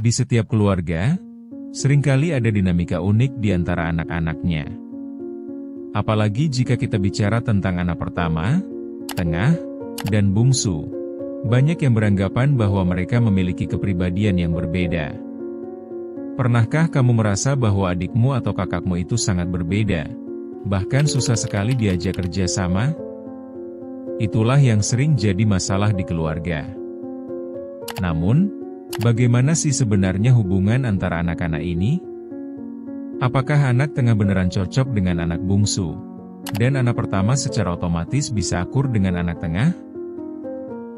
Di setiap keluarga, seringkali ada dinamika unik di antara anak-anaknya. Apalagi jika kita bicara tentang anak pertama, tengah, dan bungsu. Banyak yang beranggapan bahwa mereka memiliki kepribadian yang berbeda. Pernahkah kamu merasa bahwa adikmu atau kakakmu itu sangat berbeda? Bahkan susah sekali diajak kerja sama? Itulah yang sering jadi masalah di keluarga. Namun, bagaimana sih sebenarnya hubungan antara anak-anak ini? Apakah anak tengah beneran cocok dengan anak bungsu? Dan anak pertama secara otomatis bisa akur dengan anak tengah?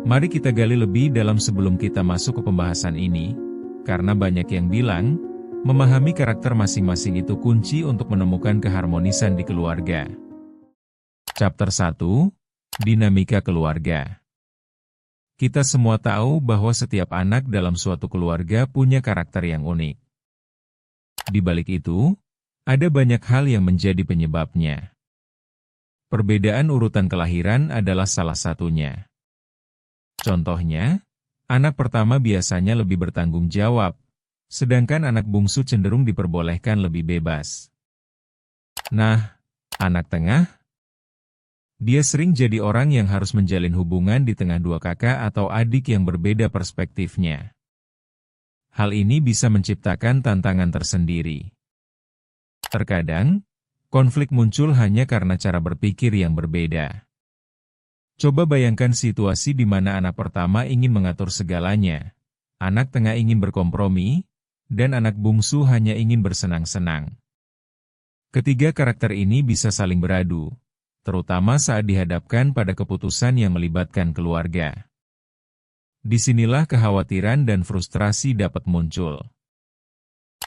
Mari kita gali lebih dalam sebelum kita masuk ke pembahasan ini, karena banyak yang bilang, memahami karakter masing-masing itu kunci untuk menemukan keharmonisan di keluarga. Chapter 1, Dinamika Keluarga. Kita semua tahu bahwa setiap anak dalam suatu keluarga punya karakter yang unik. Di balik itu, ada banyak hal yang menjadi penyebabnya. Perbedaan urutan kelahiran adalah salah satunya. Contohnya, anak pertama biasanya lebih bertanggung jawab, sedangkan anak bungsu cenderung diperbolehkan lebih bebas. Nah, anak tengah? Dia sering jadi orang yang harus menjalin hubungan di tengah dua kakak atau adik yang berbeda perspektifnya. Hal ini bisa menciptakan tantangan tersendiri. Terkadang, konflik muncul hanya karena cara berpikir yang berbeda. Coba bayangkan situasi di mana anak pertama ingin mengatur segalanya, anak tengah ingin berkompromi, dan anak bungsu hanya ingin bersenang-senang. Ketiga karakter ini bisa saling beradu, terutama saat dihadapkan pada keputusan yang melibatkan keluarga. Disinilah kekhawatiran dan frustrasi dapat muncul.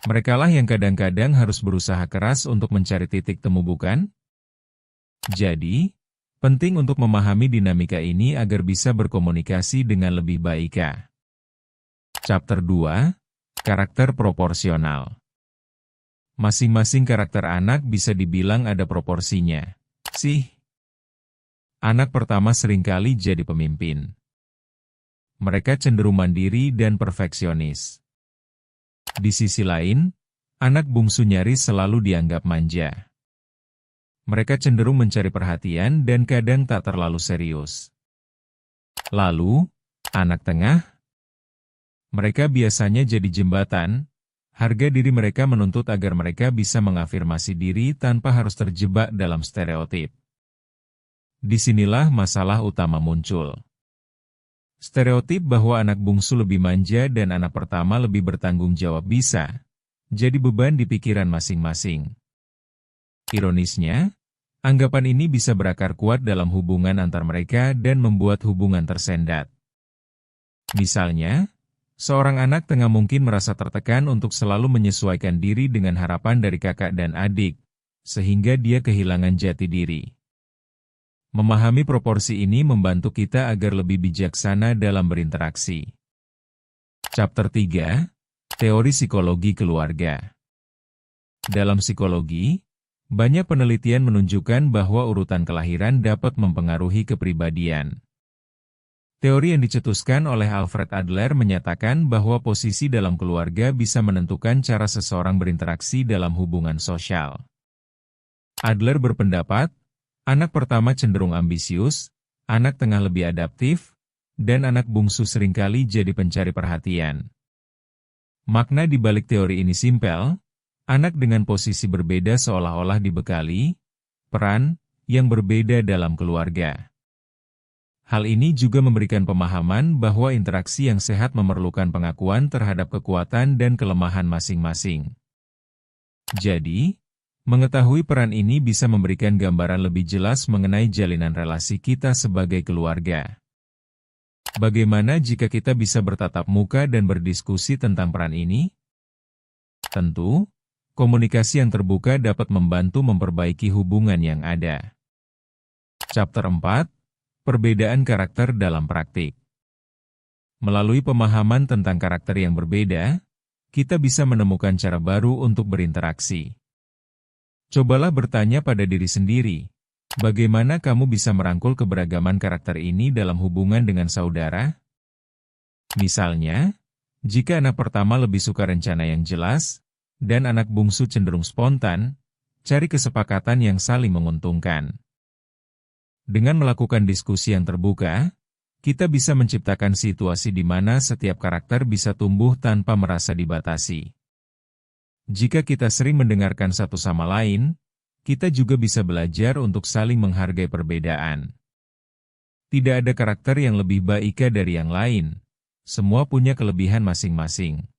Merekalah yang kadang-kadang harus berusaha keras untuk mencari titik temu, bukan? Jadi, penting untuk memahami dinamika ini agar bisa berkomunikasi dengan lebih baik. Chapter 2, Karakter Proporsional. Masing-masing karakter anak bisa dibilang ada proporsinya. Anak pertama seringkali jadi pemimpin. Mereka cenderung mandiri dan perfeksionis. Di sisi lain, anak bungsu nyaris selalu dianggap manja. Mereka cenderung mencari perhatian dan kadang tak terlalu serius. Lalu, anak tengah? Mereka biasanya jadi jembatan. Harga diri mereka menuntut agar mereka bisa mengafirmasi diri tanpa harus terjebak dalam stereotip. Disinilah masalah utama muncul. Stereotip bahwa anak bungsu lebih manja dan anak pertama lebih bertanggung jawab bisa jadi beban di pikiran masing-masing. Ironisnya, anggapan ini bisa berakar kuat dalam hubungan antar mereka dan membuat hubungan tersendat. Misalnya, seorang anak tengah mungkin merasa tertekan untuk selalu menyesuaikan diri dengan harapan dari kakak dan adik, sehingga dia kehilangan jati diri. Memahami proporsi ini membantu kita agar lebih bijaksana dalam berinteraksi. Chapter 3, Teori Psikologi Keluarga. Dalam psikologi, banyak penelitian menunjukkan bahwa urutan kelahiran dapat mempengaruhi kepribadian. Teori yang dicetuskan oleh Alfred Adler menyatakan bahwa posisi dalam keluarga bisa menentukan cara seseorang berinteraksi dalam hubungan sosial. Adler berpendapat, anak pertama cenderung ambisius, anak tengah lebih adaptif, dan anak bungsu seringkali jadi pencari perhatian. Makna di balik teori ini simpel, anak dengan posisi berbeda seolah-olah dibekali peran yang berbeda dalam keluarga. Hal ini juga memberikan pemahaman bahwa interaksi yang sehat memerlukan pengakuan terhadap kekuatan dan kelemahan masing-masing. Jadi, mengetahui peran ini bisa memberikan gambaran lebih jelas mengenai jalinan relasi kita sebagai keluarga. Bagaimana jika kita bisa bertatap muka dan berdiskusi tentang peran ini? Tentu, komunikasi yang terbuka dapat membantu memperbaiki hubungan yang ada. Chapter 4, Perbedaan Karakter dalam Praktik. Melalui pemahaman tentang karakter yang berbeda, kita bisa menemukan cara baru untuk berinteraksi. Cobalah bertanya pada diri sendiri, bagaimana kamu bisa merangkul keberagaman karakter ini dalam hubungan dengan saudara? Misalnya, Jika anak pertama lebih suka rencana yang jelas, dan anak bungsu cenderung spontan, cari kesepakatan yang saling menguntungkan. Dengan melakukan diskusi yang terbuka, kita bisa menciptakan situasi di mana setiap karakter bisa tumbuh tanpa merasa dibatasi. Jika kita sering mendengarkan satu sama lain, kita juga bisa belajar untuk saling menghargai perbedaan. Tidak ada karakter yang lebih baik dari yang lain. Semua punya kelebihan masing-masing.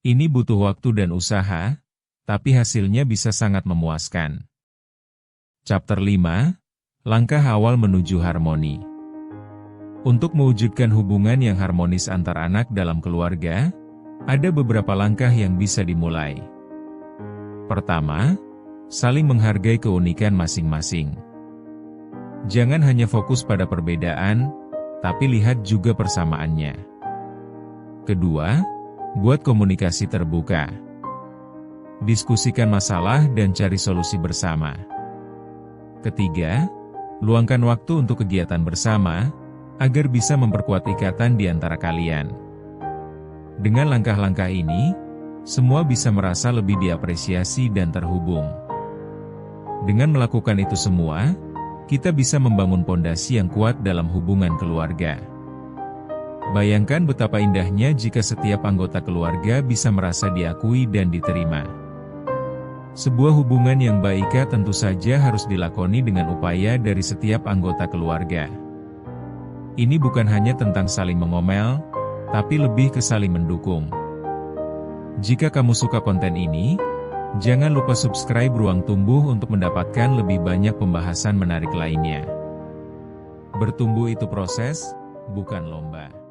Ini butuh waktu dan usaha, tapi hasilnya bisa sangat memuaskan. Chapter 5, Langkah Awal Menuju Harmoni. Untuk mewujudkan hubungan yang harmonis antar anak dalam keluarga, ada beberapa langkah yang bisa dimulai. Pertama, saling menghargai keunikan masing-masing. Jangan hanya fokus pada perbedaan, tapi lihat juga persamaannya. Kedua, buat komunikasi terbuka. Diskusikan masalah dan cari solusi bersama. Ketiga, luangkan waktu untuk kegiatan bersama, agar bisa memperkuat ikatan di antara kalian. Dengan langkah-langkah ini, semua bisa merasa lebih diapresiasi dan terhubung. Dengan melakukan itu semua, kita bisa membangun pondasi yang kuat dalam hubungan keluarga. Bayangkan betapa indahnya jika setiap anggota keluarga bisa merasa diakui dan diterima. Sebuah hubungan yang baik tentu saja harus dilakoni dengan upaya dari setiap anggota keluarga. Ini bukan hanya tentang saling mengomel, tapi lebih ke saling mendukung. Jika kamu suka konten ini, jangan lupa subscribe Ruang Tumbuh untuk mendapatkan lebih banyak pembahasan menarik lainnya. Bertumbuh itu proses, bukan lomba.